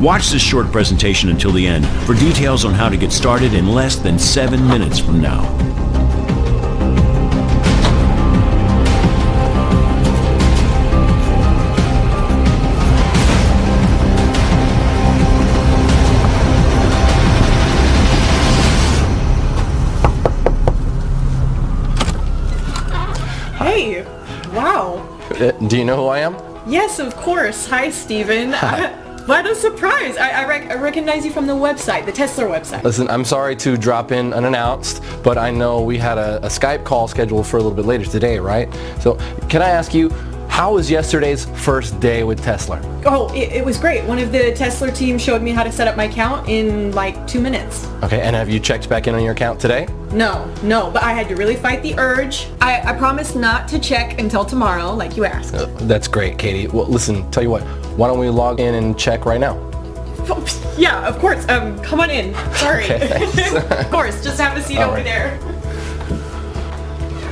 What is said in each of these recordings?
Watch this short presentation until the end for details on how to get started in less than 7 minutes from now. Hey, wow. Do you know who I am? Yes, of course. Hi, Steven. What a surprise. I recognize you from the website, the Tesla website. Listen, I'm sorry to drop in unannounced, but I know we had a Skype call scheduled for a little bit later today, right? So can I ask you, how was yesterday's first day with Tesla? Oh, it was great. One of the Tesla team showed me how to set up my account in like 2 minutes. Okay, and have you checked back in on your account today? No, but I had to really fight the urge. I promised not to check until tomorrow, like you asked. That's great, Katie. Well, listen, tell you what, why don't we log in and check right now? Oh, yeah, of course. Come on in. Sorry. Okay, thanks. Of course, just have a seat over there.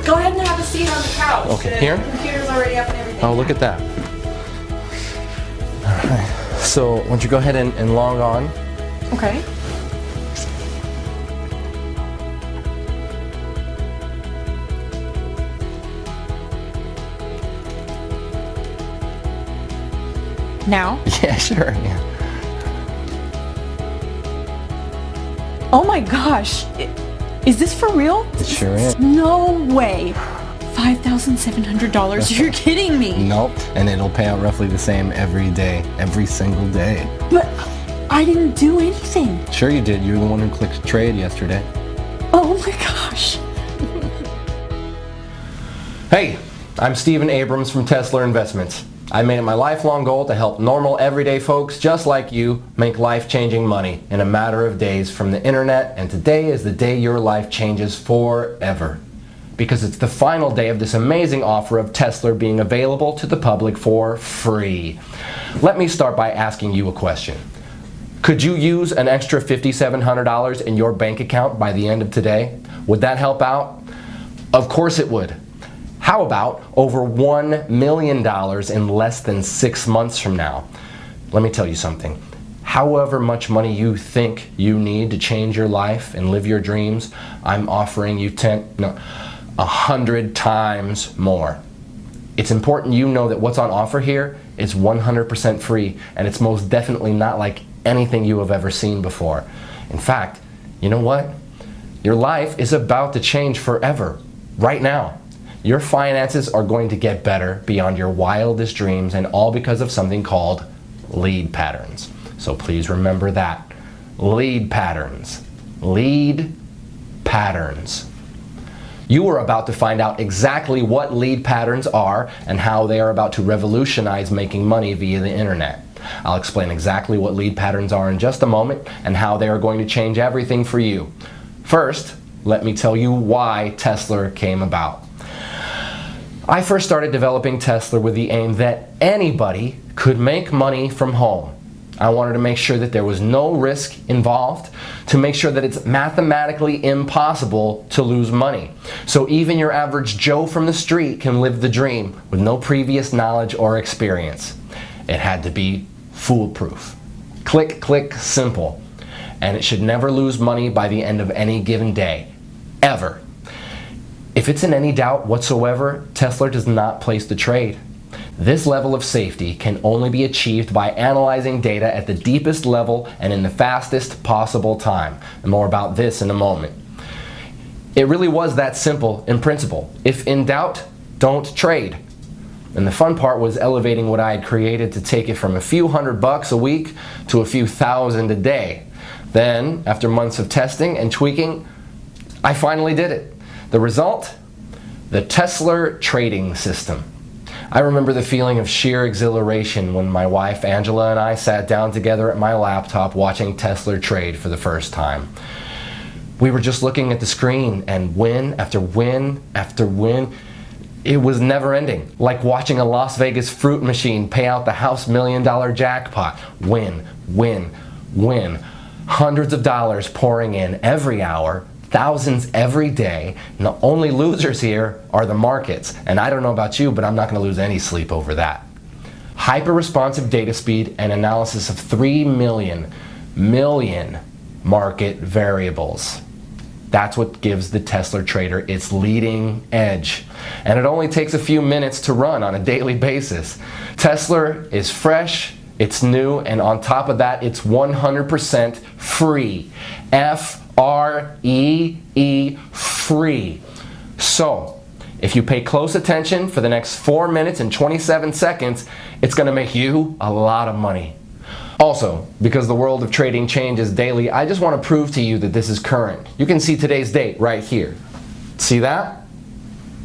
Go ahead and have a seat on the couch. Okay, here? The computer's already up and everything. Oh, look at that. All right. So, why don't you go ahead and log on? Okay. Now? Yeah, sure. Yeah. Oh my gosh. Is this for real? It sure is. No way. $5,700? You're kidding me. Nope. And it'll pay out roughly the same every day, every single day. But I didn't do anything. Sure you did. You're the one who clicked trade yesterday. Oh my gosh. Hey, I'm Steven Abrams from Tesla Investments. I made it my lifelong goal to help normal, everyday folks just like you make life-changing money in a matter of days from the internet, and today is the day your life changes forever. Because it's the final day of this amazing offer of Tesla being available to the public for free. Let me start by asking you a question. Could you use an extra $5,700 in your bank account by the end of today? Would that help out? Of course it would. How about over $1 million in less than 6 months from now? Let me tell you something. However much money you think you need to change your life and live your dreams, I'm offering you 100 times more. It's important you know that what's on offer here is 100% free, and it's most definitely not like anything you have ever seen before. In fact, you know what? Your life is about to change forever, right now. Your finances are going to get better beyond your wildest dreams, and all because of something called lead patterns. So please remember that. Lead patterns. Lead patterns. You are about to find out exactly what lead patterns are and how they are about to revolutionize making money via the internet. I'll explain exactly what lead patterns are in just a moment and how they are going to change everything for you. First, let me tell you why Tesla came about. I first started developing Tesla with the aim that anybody could make money from home. I wanted to make sure that there was no risk involved, to make sure that it's mathematically impossible to lose money. So even your average Joe from the street can live the dream with no previous knowledge or experience. It had to be foolproof. Click, click, simple. And it should never lose money by the end of any given day. Ever. If it's in any doubt whatsoever, Tesla does not place the trade. This level of safety can only be achieved by analyzing data at the deepest level and in the fastest possible time. And more about this in a moment. It really was that simple in principle. If in doubt, don't trade. And the fun part was elevating what I had created to take it from a few $100 a week to a few thousand a day. Then, after months of testing and tweaking, I finally did it. The result? The Tesla trading system. I remember the feeling of sheer exhilaration when my wife Angela and I sat down together at my laptop watching Tesla trade for the first time. We were just looking at the screen, and win after win after win. It was never ending, like watching a Las Vegas fruit machine pay out the house $1 million jackpot. Win, win, win. Hundreds of dollars pouring in every hour, thousands every day, and the only losers here are the markets. And I don't know about you, but I'm not going to lose any sleep over that. hyper-responsive data speed, and analysis of 3 million market variables. That's what gives the Tesla Trader its leading edge. And it only takes a few minutes to run on a daily basis. Tesla is fresh, it's new, and on top of that, it's 100% free. F-R-E-E, free. So, if you pay close attention for the next 4 minutes and 27 seconds, it's going to make you a lot of money. Also, because the world of trading changes daily, I just want to prove to you that this is current. You can see today's date right here. See that?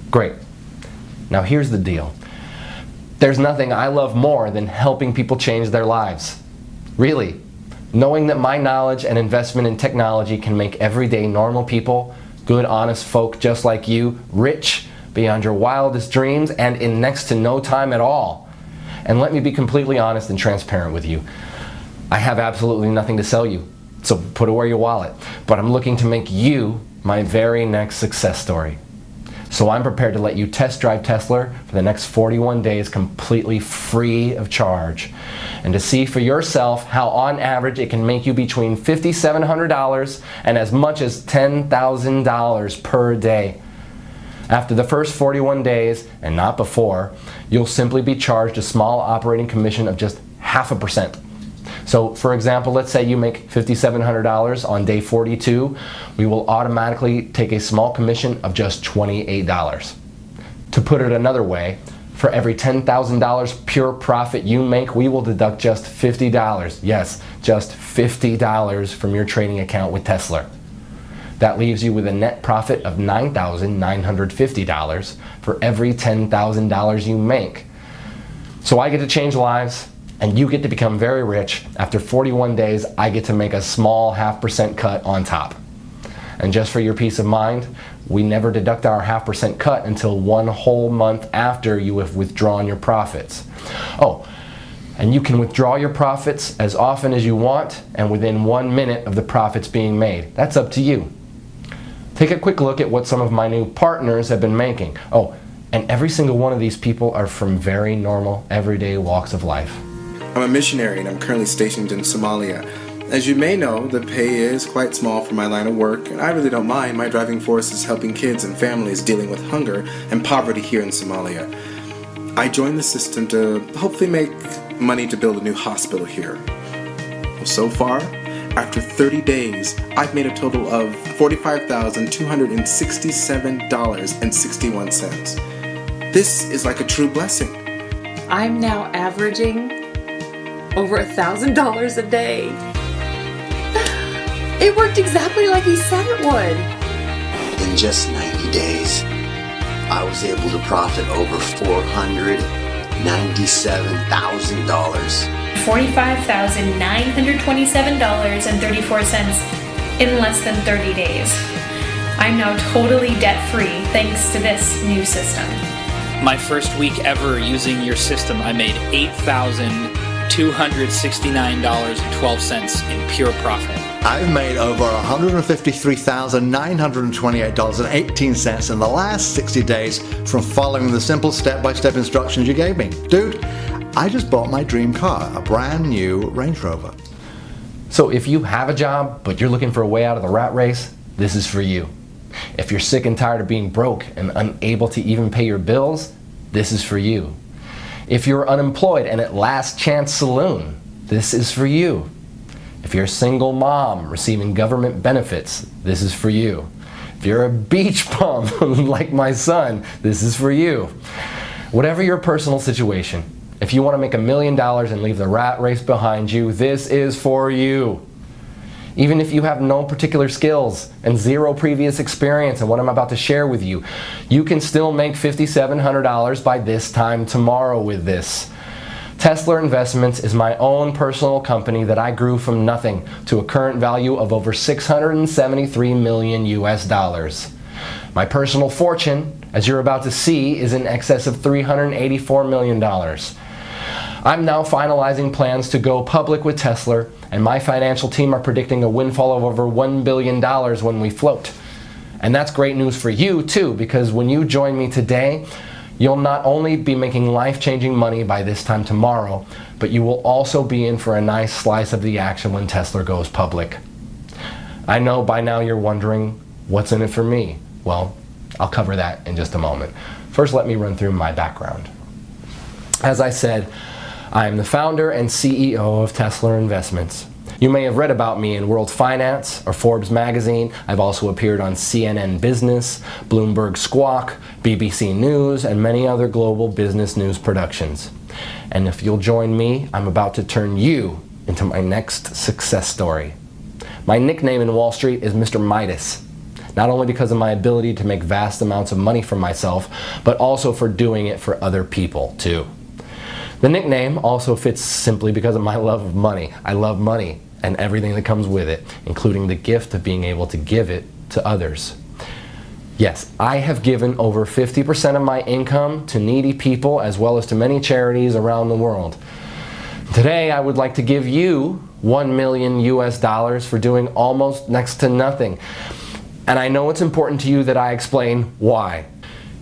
Great. Now here's the deal. There's nothing I love more than helping people change their lives. Really. Knowing that my knowledge and investment in technology can make everyday normal people, good honest folk just like you, rich beyond your wildest dreams and in next to no time at all. And let me be completely honest and transparent with you. I have absolutely nothing to sell you, so put away your wallet. But I'm looking to make you my very next success story. So I'm prepared to let you test drive Tesla for the next 41 days completely free of charge. And to see for yourself how on average it can make you between $5,700 and as much as $10,000 per day. After the first 41 days, and not before, you'll simply be charged a small operating commission of just 0.5%. So for example, let's say you make $5,700 on day 42, we will automatically take a small commission of just $28. To put it another way, for every $10,000 pure profit you make, we will deduct just $50. Yes, just $50 from your trading account with Tesla. That leaves you with a net profit of $9,950 for every $10,000 you make. So I get to change lives, and you get to become very rich. After 41 days, I get to make a small 0.5% cut on top. And just for your peace of mind, we never deduct our 0.5% cut until 1 whole month after you have withdrawn your profits. Oh, and you can withdraw your profits as often as you want and within 1 minute of the profits being made. That's up to you. Take a quick look at what some of my new partners have been making. Oh, and every single one of these people are from very normal, everyday walks of life. I'm a missionary and I'm currently stationed in Somalia. As you may know, the pay is quite small for my line of work, and I really don't mind. My driving force is helping kids and families dealing with hunger and poverty here in Somalia. I joined the system to hopefully make money to build a new hospital here. Well, so far, after 30 days, I've made a total of $45,267.61. This is like a true blessing. I'm now averaging over $1,000 a day. It worked exactly like he said it would. In just 90 days, I was able to profit over $497,000. $45,927.34 in less than 30 days. I'm now totally debt-free thanks to this new system. My first week ever using your system, I made $8,269.12 in pure profit. I've made over $153,928.18 in the last 60 days from following the simple step-by-step instructions you gave me. Dude, I just bought my dream car, a brand new Range Rover. So if you have a job, but you're looking for a way out of the rat race, this is for you. If you're sick and tired of being broke and unable to even pay your bills, this is for you. If you're unemployed and at Last Chance Saloon, this is for you. If you're a single mom receiving government benefits, this is for you. If you're a beach bum like my son, this is for you. Whatever your personal situation, if you want to make $1 million and leave the rat race behind you, this is for you. Even if you have no particular skills and zero previous experience in what I'm about to share with you, you can still make $5,700 by this time tomorrow with this. Tesla Investments is my own personal company that I grew from nothing to a current value of over $673 million US. My personal fortune, as you're about to see, is in excess of $384 million. I'm now finalizing plans to go public with Tesla, and my financial team are predicting a windfall of over $1 billion when we float. And that's great news for you too, because when you join me today, You'll not only be making life-changing money by this time tomorrow, but you will also be in for a nice slice of the action when Tesla goes public. I know by now you're wondering, what's in it for me? Well, I'll cover that in just a moment. First, let me run through my background. As I said, I am the founder and CEO of Tesla Investments. You may have read about me in World Finance or Forbes magazine. I've also appeared on CNN Business, Bloomberg Squawk, BBC News, and many other global business news productions. And if you'll join me, I'm about to turn you into my next success story. My nickname in Wall Street is Mr. Midas, not only because of my ability to make vast amounts of money for myself, but also for doing it for other people too. The nickname also fits simply because of my love of money. I love money and everything that comes with it, including the gift of being able to give it to others. Yes, I have given over 50% of my income to needy people as well as to many charities around the world. Today, I would like to give you $1 million US for doing almost next to nothing. And I know it's important to you that I explain why.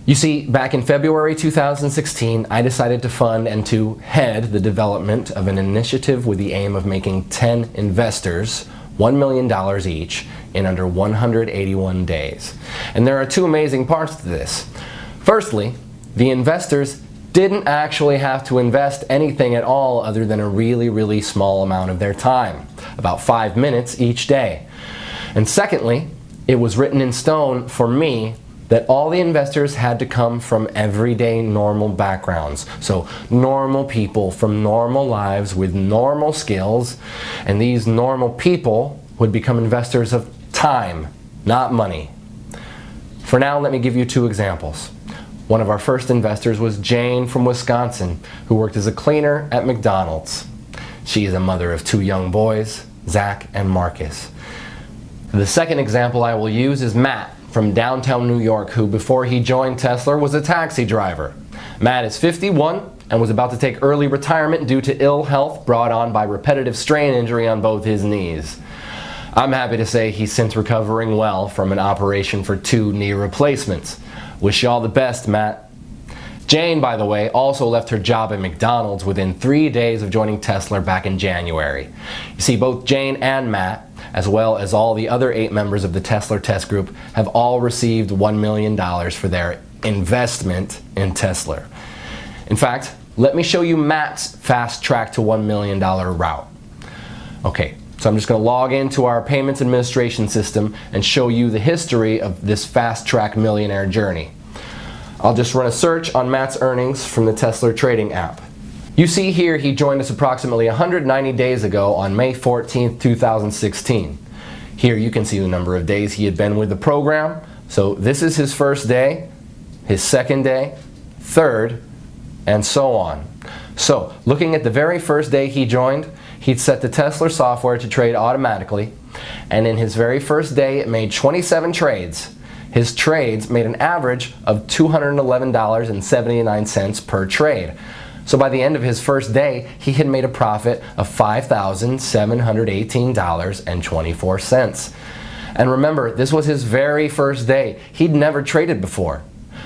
You see, back in February 2016, I decided to fund and to head the development of an initiative with the aim of making 10 investors $1 million each in under 181 days. And there are two amazing parts to this. Firstly, the investors didn't actually have to invest anything at all other than a really small amount of their time, about 5 minutes each day. And secondly, it was written in stone for me that all the investors had to come from everyday normal backgrounds. So normal people from normal lives with normal skills, and these normal people would become investors of time, not money. For now, let me give you two examples. One of our first investors was Jane from Wisconsin, who worked as a cleaner at McDonald's. She is a mother of 2 young boys, Zach and Marcus. The second example I will use is Matt from downtown New York, who before he joined Tesla was a taxi driver. Matt is 51 and was about to take early retirement due to ill health brought on by repetitive strain injury on both his knees. I'm happy to say he's since recovering well from an operation for 2 knee replacements. Wish you all the best, Matt. Jane, by the way, also left her job at McDonald's within 3 days of joining Tesla back in January. You see, both Jane and Matt, as well as all the other 8 members of the Tesla Test Group, have all received $1 million for their investment in Tesla. In fact, let me show you Matt's fast track to $1 million route. Okay, so I'm just going to log into our payments administration system and show you the history of this fast track millionaire journey. I'll just run a search on Matt's earnings from the Tesla trading app. You see here he joined us approximately 190 days ago on May 14th, 2016. Here you can see the number of days he had been with the program. So this is his first day, his second day, third, and so on. So looking at the very first day he joined, he'd set the Tesla software to trade automatically, and in his very first day it made 27 trades. His trades made an average of $211.79 per trade. So by the end of his first day, he had made a profit of $5,718.24. And remember, this was his very first day. He'd never traded before.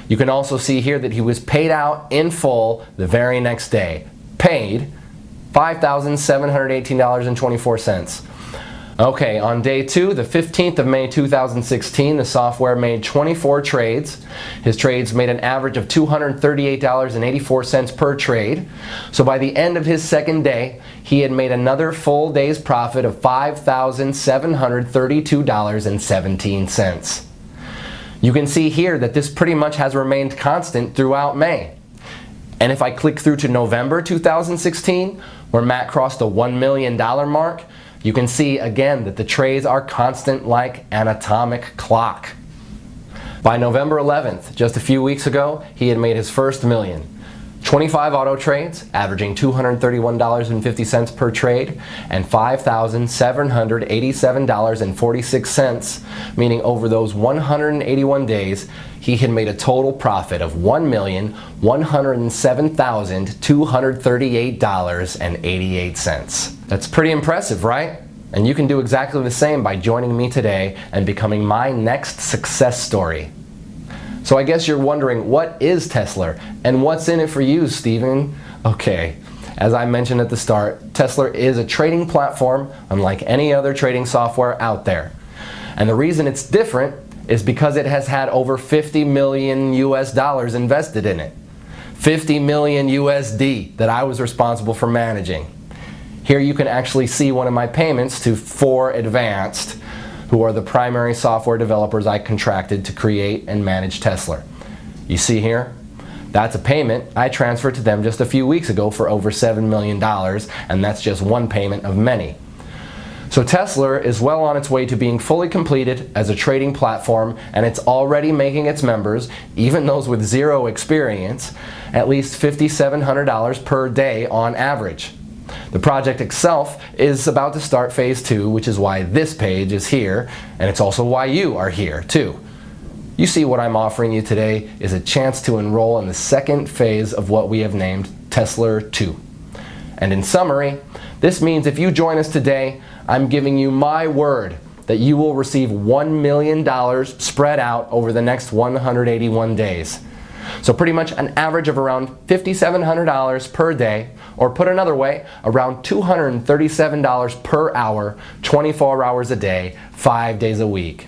You can also see here that he was paid out in full the very next day. Paid $5,718.24. Okay, on day 2, the 15th of May 2016, the software made 24 trades. His trades made an average of $238.84 per trade. So by the end of his second day, he had made another full day's profit of $5,732.17. You can see here that this pretty much has remained constant throughout May. And if I click through to November 2016, where Matt crossed the $1 million mark, you can see again that the trades are constant like an atomic clock. By November 11th, just a few weeks ago, he had made his first million. 25 auto trades, averaging $231.50 per trade, and $5,787.46, meaning over those 181 days, he had made a total profit of $1,107,238.88. That's pretty impressive, right? And you can do exactly the same by joining me today and becoming my next success story. So I guess you're wondering, what is Tesla and what's in it for you, Steven? Okay, as I mentioned at the start, Tesla is a trading platform unlike any other trading software out there. And the reason it's different is because it has had over 50 million US dollars invested in it. 50 million USD that I was responsible for managing. Here you can actually see one of my payments to 4Advanced, who are the primary software developers I contracted to create and manage Tesla. You see here? That's a payment I transferred to them just a few weeks ago for over $7 million, and that's just one payment of many. So Tesla is well on its way to being fully completed as a trading platform, and it's already making its members, even those with zero experience, at least $5,700 per day on average. The project itself is about to start phase 2, which is why this page is here, and it's also why you are here too. You see, what I'm offering you today is a chance to enroll in the second phase of what we have named Tesla 2. And in summary, this means if you join us today, I'm giving you my word that you will receive $1 million spread out over the next 181 days. So pretty much an average of around $5,700 per day, or put another way, around $237 per hour, 24 hours a day, 5 days a week.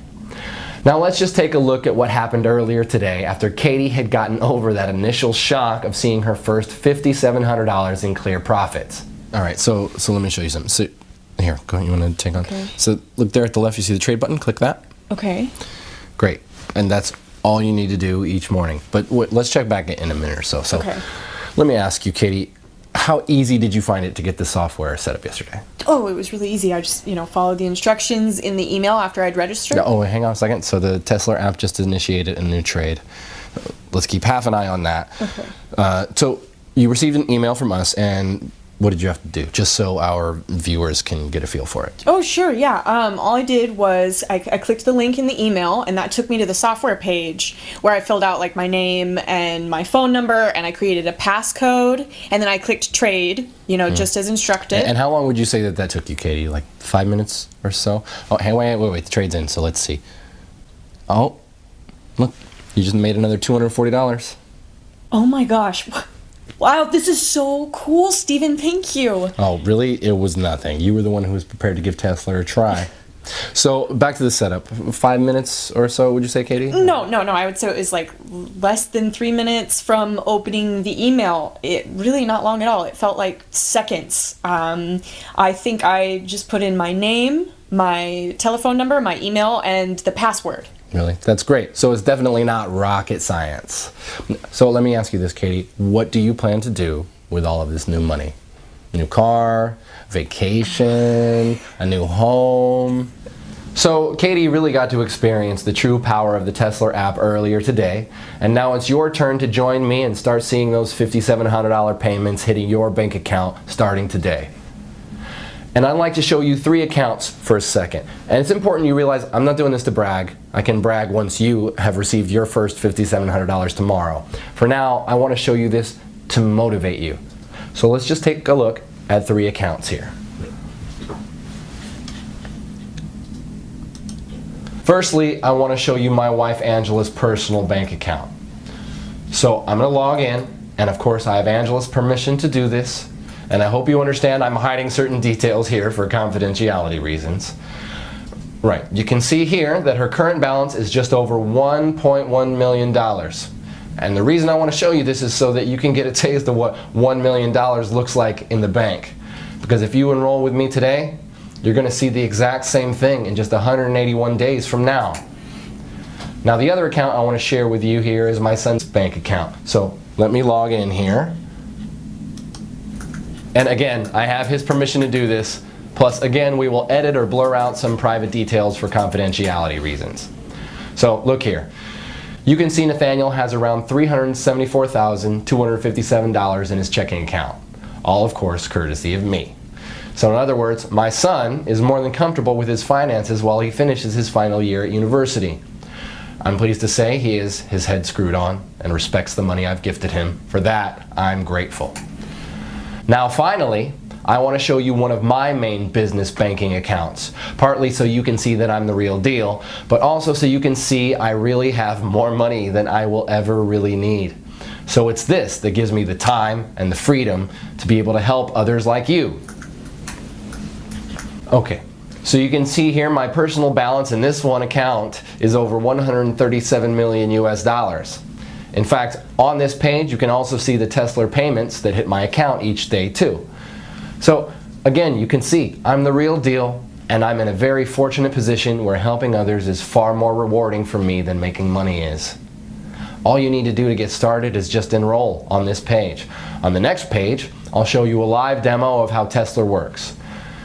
Now let's just take a look at what happened earlier today after Katie had gotten over that initial shock of seeing her first $5,700 in clear profits. All right, so let me show you something. So here, go ahead, you want to take on? Okay. So look there at the left, you see the trade button, click that. Okay. Great, and that's all you need to do each morning. But let's check back in a minute or so. So Okay. let me ask you, Katie, how easy did you find it to get the software set up yesterday? Oh, it was really easy. I just, followed the instructions in the email after I'd registered. Oh, hang on a second. So the Tesla app just initiated a new trade. Let's keep half an eye on that. Okay. So you received an email from us, and what did you have to do, just so our viewers can get a feel for it? Oh, sure, yeah. All I did was I clicked the link in the email, and that took me to the software page where I filled out like my name and my phone number, and I created a passcode, and then I clicked trade, just as instructed. And how long would you say that took you, Katie? Like 5 minutes or so? Oh, hey, wait, the trade's in, so let's see. Oh, look, you just made another $240. Oh my gosh. Wow, this is so cool, Steven. Thank you. Oh, really? It was nothing. You were the one who was prepared to give Tesla a try. So, back to the setup. 5 minutes or so, would you say, Katie? No. I would say it was like less than 3 minutes from opening the email. It really not long at all. It felt like seconds. I think I just put in my name, my telephone number, my email, and the password. Really? That's great. So it's definitely not rocket science. So let me ask you this, Katie. What do you plan to do with all of this new money? New car, vacation, a new home? So Katie really got to experience the true power of the Tesla app earlier today, and now it's your turn to join me and start seeing those $5,700 payments hitting your bank account starting today. And I'd like to show you 3 accounts for a second. And it's important you realize I'm not doing this to brag. I can brag once you have received your first $5,700 tomorrow. For now, I want to show you this to motivate you. So let's just take a look at 3 accounts here. Firstly, I want to show you my wife Angela's personal bank account. So I'm going to log in, and of course I have Angela's permission to do this. And I hope you understand I'm hiding certain details here for confidentiality reasons. Right, you can see here that her current balance is just over $1.1 million. And the reason I want to show you this is so that you can get a taste of what $1 million looks like in the bank. Because if you enroll with me today, you're going to see the exact same thing in just 181 days from now. Now the other account I want to share with you here is my son's bank account. So let me log in here. And again, I have his permission to do this. Plus, again, we will edit or blur out some private details for confidentiality reasons. So, look here. You can see Nathaniel has around $374,257 in his checking account. All, of course, courtesy of me. So, in other words, my son is more than comfortable with his finances while he finishes his final year at university. I'm pleased to say he has his head screwed on and respects the money I've gifted him. For that, I'm grateful. Now finally, I want to show you one of my main business banking accounts, partly so you can see that I'm the real deal, but also so you can see I really have more money than I will ever really need. So it's this that gives me the time and the freedom to be able to help others like you. Okay, so you can see here my personal balance in this one account is over 137 million US dollars. In fact, on this page you can also see the Tesla payments that hit my account each day too. So again, you can see I'm the real deal, and I'm in a very fortunate position where helping others is far more rewarding for me than making money is. All you need to do to get started is just enroll on this page. On the next page, I'll show you a live demo of how Tesla works.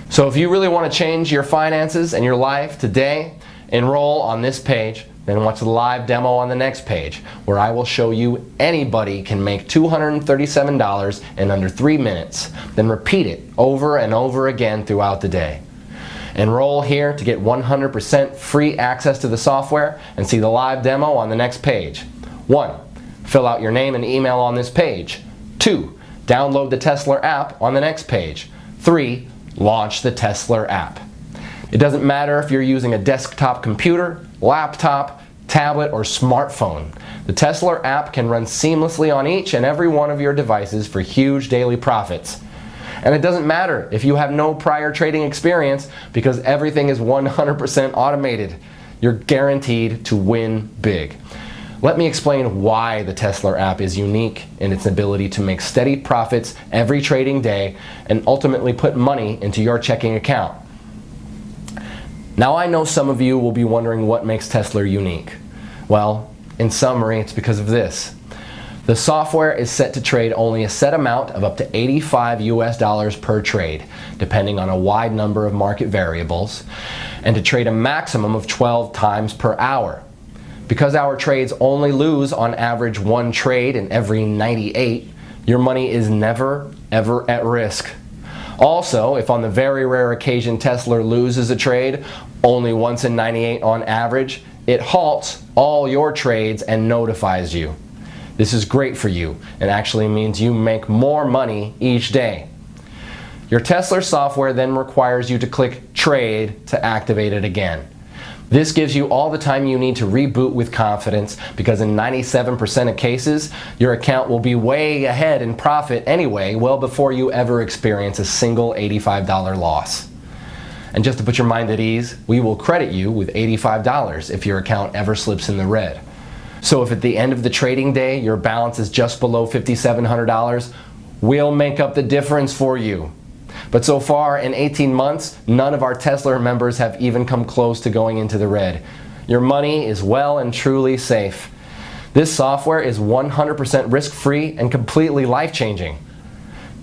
So if you really want to change your finances and your life today, enroll on this page, then watch the live demo on the next page, where I will show you anybody can make $237 in under 3 minutes, then repeat it over and over again throughout the day. Enroll here to get 100% free access to the software and see the live demo on the next page. 1. Fill out your name and email on this page. 2. Download the Tesla app on the next page. 3. Launch the Tesla app. It doesn't matter if you're using a desktop computer, laptop, tablet, or smartphone. The Tesla app can run seamlessly on each and every one of your devices for huge daily profits. And it doesn't matter if you have no prior trading experience, because everything is 100% automated. You're guaranteed to win big. Let me explain why the Tesla app is unique in its ability to make steady profits every trading day and ultimately put money into your checking account. Now I know some of you will be wondering what makes Tesla unique. Well, in summary, it's because of this. The software is set to trade only a set amount of up to $85 US per trade, depending on a wide number of market variables, and to trade a maximum of 12 times per hour. Because our trades only lose on average 1 trade in every 98, your money is never, ever at risk. Also, if on the very rare occasion Tesla loses a trade, only once in 98 on average, it halts all your trades and notifies you. This is great for you and actually means you make more money each day. Your Tesla software then requires you to click Trade to activate it again. This gives you all the time you need to reboot with confidence, because in 97% of cases, your account will be way ahead in profit anyway, well before you ever experience a single $85 loss. And just to put your mind at ease, we will credit you with $85 if your account ever slips in the red. So if at the end of the trading day your balance is just below $5,700, we'll make up the difference for you. But so far, in 18 months, none of our Tesla members have even come close to going into the red. Your money is well and truly safe. This software is 100% risk-free and completely life-changing.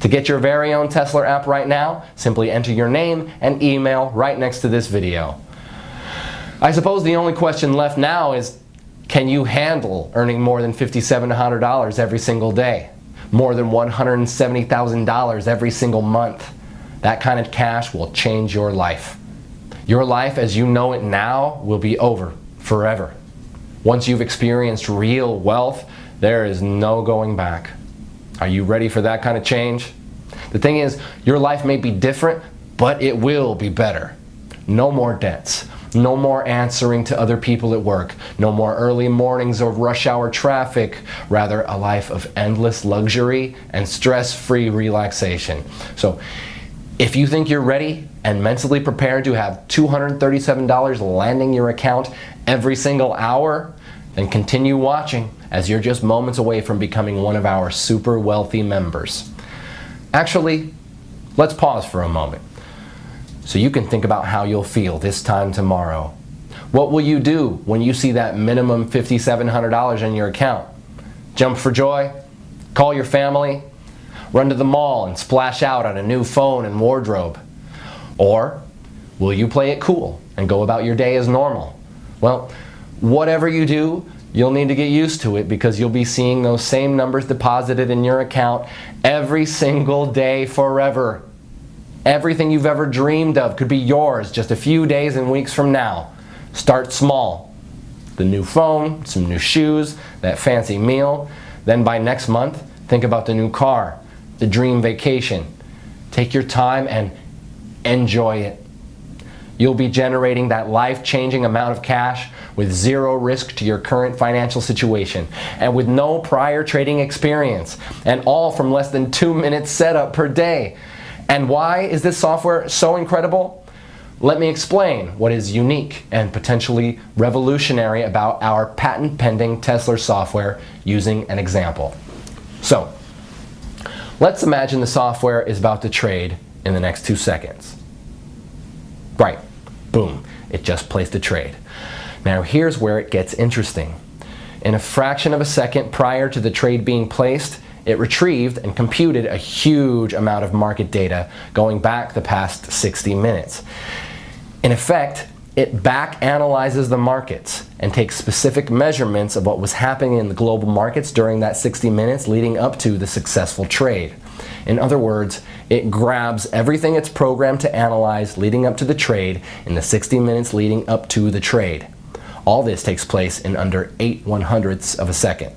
To get your very own Tesla app right now, simply enter your name and email right next to this video. I suppose the only question left now is, can you handle earning more than $5,700 every single day? More than $170,000 every single month? That kind of cash will change your life. Your life as you know it now will be over forever. Once you've experienced real wealth, there is no going back. Are you ready for that kind of change? The thing is, your life may be different, but it will be better. No more debts. No more answering to other people at work. No more early mornings or rush hour traffic. Rather, a life of endless luxury and stress-free relaxation. So, if you think you're ready and mentally prepared to have $237 landing your account every single hour, then continue watching, as you're just moments away from becoming one of our super wealthy members. Actually, let's pause for a moment so you can think about how you'll feel this time tomorrow. What will you do when you see that minimum $5,700 in your account? Jump for joy? Call your family? Run to the mall and splash out on a new phone and wardrobe? Or will you play it cool and go about your day as normal? Well, whatever you do, you'll need to get used to it, because you'll be seeing those same numbers deposited in your account every single day forever. Everything you've ever dreamed of could be yours just a few days and weeks from now. Start small. The new phone, some new shoes, that fancy meal. Then by next month, think about the new car, the dream vacation. Take your time and enjoy it. You'll be generating that life-changing amount of cash with zero risk to your current financial situation and with no prior trading experience, and all from less than 2 minutes setup per day. And why is this software so incredible? Let me explain what is unique and potentially revolutionary about our patent-pending Tesla software using an example. So, let's imagine the software is about to trade in the next 2 seconds. Right, boom, it just placed a trade. Now here's where it gets interesting. In a fraction of a second prior to the trade being placed, it retrieved and computed a huge amount of market data going back the past 60 minutes. In effect, it back analyzes the markets and takes specific measurements of what was happening in the global markets during that 60 minutes leading up to the successful trade. In other words, it grabs everything it's programmed to analyze leading up to the trade in the 60 minutes leading up to the trade. All this takes place in under 8/100ths of a second.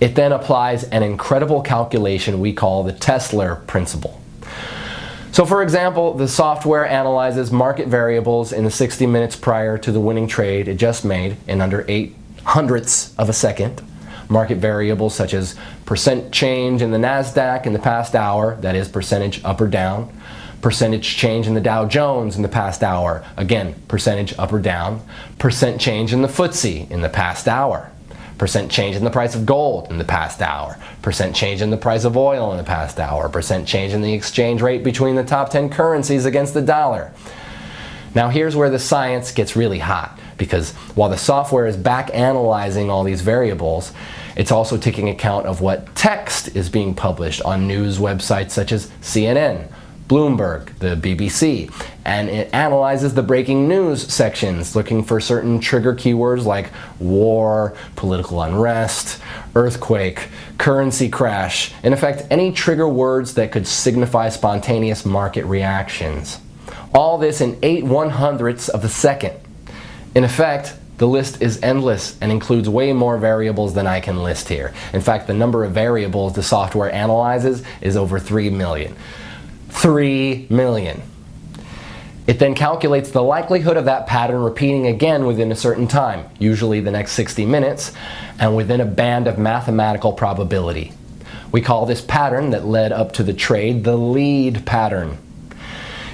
It then applies an incredible calculation we call the Tesla principle. So for example, the software analyzes market variables in the 60 minutes prior to the winning trade it just made in under 8/100ths of a second. Market variables such as percent change in the NASDAQ in the past hour, that is percentage up or down, percentage change in the Dow Jones in the past hour, again percentage up or down, percent change in the FTSE in the past hour, percent change in the price of gold in the past hour, percent change in the price of oil in the past hour, percent change in the exchange rate between the top 10 currencies against the dollar. Now here's where the science gets really hot, because while the software is back analyzing all these variables, it's also taking account of what text is being published on news websites such as CNN, Bloomberg, the BBC, and it analyzes the breaking news sections looking for certain trigger keywords like war, political unrest, earthquake, currency crash, in effect any trigger words that could signify spontaneous market reactions. All this in 8/100ths of a second. In effect, the list is endless and includes way more variables than I can list here. In fact, the number of variables the software analyzes is over 3 million. 3 million. It then calculates the likelihood of that pattern repeating again within a certain time, usually the next 60 minutes, and within a band of mathematical probability. We call this pattern that led up to the trade the lead pattern.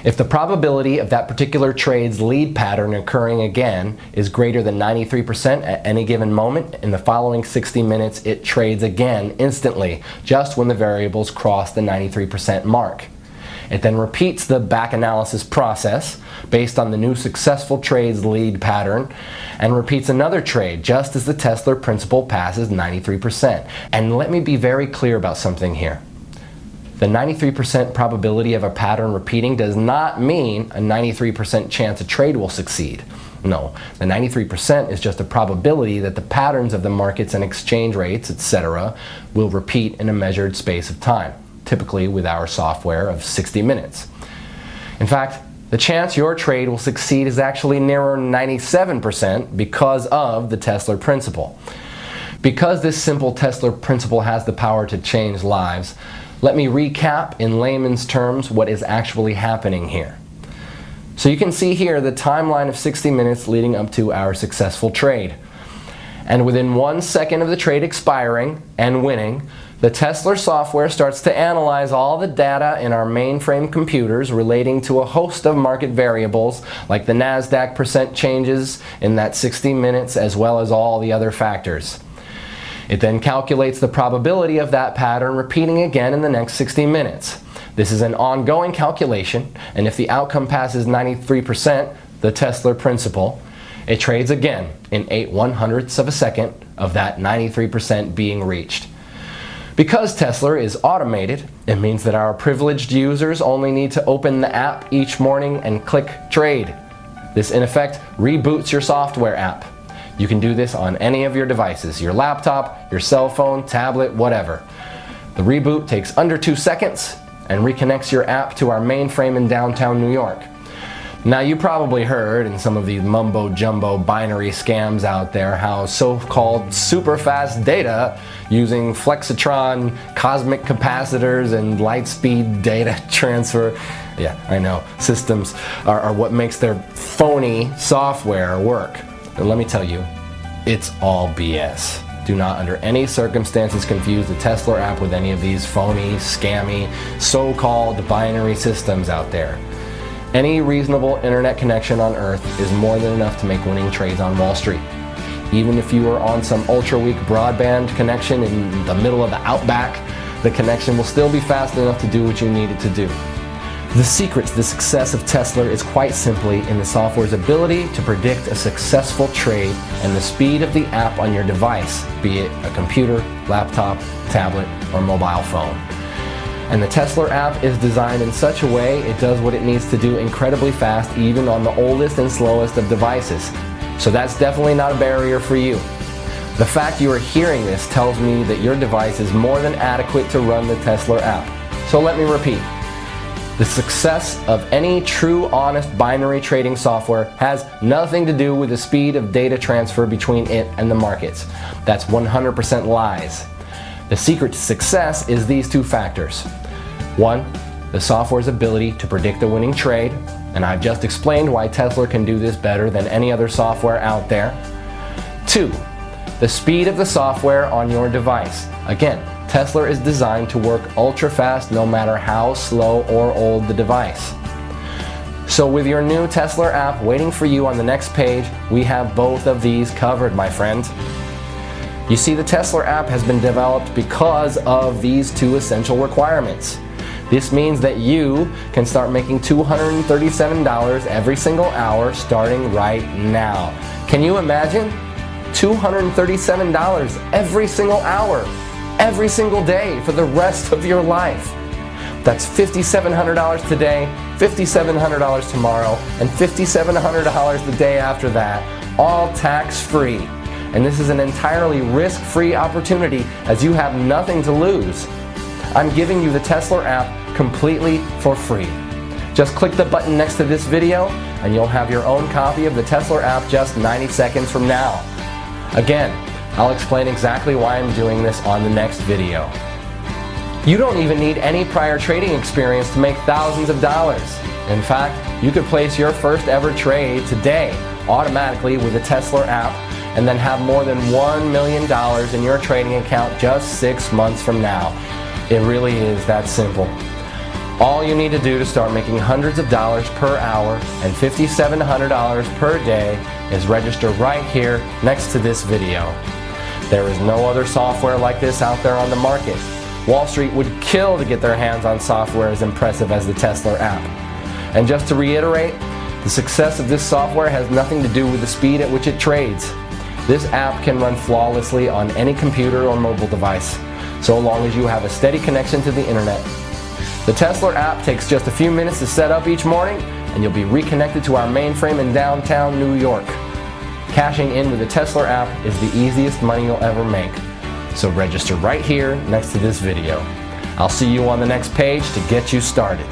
If the probability of that particular trade's lead pattern occurring again is greater than 93% at any given moment, in the following 60 minutes it trades again instantly, just when the variables cross the 93% mark. It then repeats the back analysis process based on the new successful trade's lead pattern and repeats another trade just as the Tesla principle passes 93%. And let me be very clear about something here. The 93% probability of a pattern repeating does not mean a 93% chance a trade will succeed. No, the 93% is just a probability that the patterns of the markets and exchange rates, etc., will repeat in a measured space of time, typically with our software of 60 minutes. In fact, the chance your trade will succeed is actually nearer 97% because of the Tesla principle. Because this simple Tesla principle has the power to change lives, let me recap in layman's terms what is actually happening here. So you can see here the timeline of 60 minutes leading up to our successful trade. And within 1 second of the trade expiring and winning, the Tesla software starts to analyze all the data in our mainframe computers relating to a host of market variables like the NASDAQ percent changes in that 60 minutes as well as all the other factors. It then calculates the probability of that pattern repeating again in the next 60 minutes. This is an ongoing calculation, and if the outcome passes 93%, the Tesla principle, it trades again in 8/100ths of a second of that 93% being reached. Because Tesla is automated, it means that our privileged users only need to open the app each morning and click trade. This in effect reboots your software app. You can do this on any of your devices, your laptop, your cell phone, tablet, whatever. The reboot takes under 2 seconds and reconnects your app to our mainframe in downtown New York. Now you probably heard in some of these mumbo-jumbo binary scams out there how so-called super fast data using flexitron, cosmic capacitors, and light-speed data transfer, yeah, I know, systems are what makes their phony software work. And let me tell you, it's all BS. Do not under any circumstances confuse the Tesla app with any of these phony, scammy, so-called binary systems out there. Any reasonable internet connection on Earth is more than enough to make winning trades on Wall Street. Even if you are on some ultra-weak broadband connection in the middle of the outback, the connection will still be fast enough to do what you need it to do. The secret to the success of Tesla is quite simply in the software's ability to predict a successful trade and the speed of the app on your device, be it a computer, laptop, tablet, or mobile phone. And the Tesla app is designed in such a way it does what it needs to do incredibly fast even on the oldest and slowest of devices. So that's definitely not a barrier for you. The fact you are hearing this tells me that your device is more than adequate to run the Tesla app. So let me repeat. The success of any true, honest binary trading software has nothing to do with the speed of data transfer between it and the markets. That's 100% lies. The secret to success is these two factors. One, the software's ability to predict a winning trade, and I've just explained why Tesla can do this better than any other software out there. Two, the speed of the software on your device. Again, Tesla is designed to work ultra fast no matter how slow or old the device. So with your new Tesla app waiting for you on the next page, we have both of these covered, my friend. You see, the Tesla app has been developed because of these two essential requirements. This means that you can start making $237 every single hour starting right now. Can you imagine? $237 every single hour, every single day for the rest of your life. That's $5,700 today, $5,700 tomorrow, and $5,700 the day after that, all tax-free. And this is an entirely risk-free opportunity as you have nothing to lose. I'm giving you the Tesla app completely for free. Just click the button next to this video and you'll have your own copy of the Tesla app just 90 seconds from now. Again, I'll explain exactly why I'm doing this on the next video. You don't even need any prior trading experience to make thousands of dollars. In fact, you could place your first ever trade today automatically with the Tesla app and then have more than $1 million in your trading account just 6 months from now. It really is that simple. All you need to do to start making hundreds of dollars per hour and $5,700 per day is register right here next to this video. There is no other software like this out there on the market. Wall Street would kill to get their hands on software as impressive as the Tesla app. And just to reiterate, the success of this software has nothing to do with the speed at which it trades. This app can run flawlessly on any computer or mobile device, so long as you have a steady connection to the internet. The Tesla app takes just a few minutes to set up each morning, and you'll be reconnected to our mainframe in downtown New York. Cashing in with the Tesla app is the easiest money you'll ever make. So register right here next to this video. I'll see you on the next page to get you started.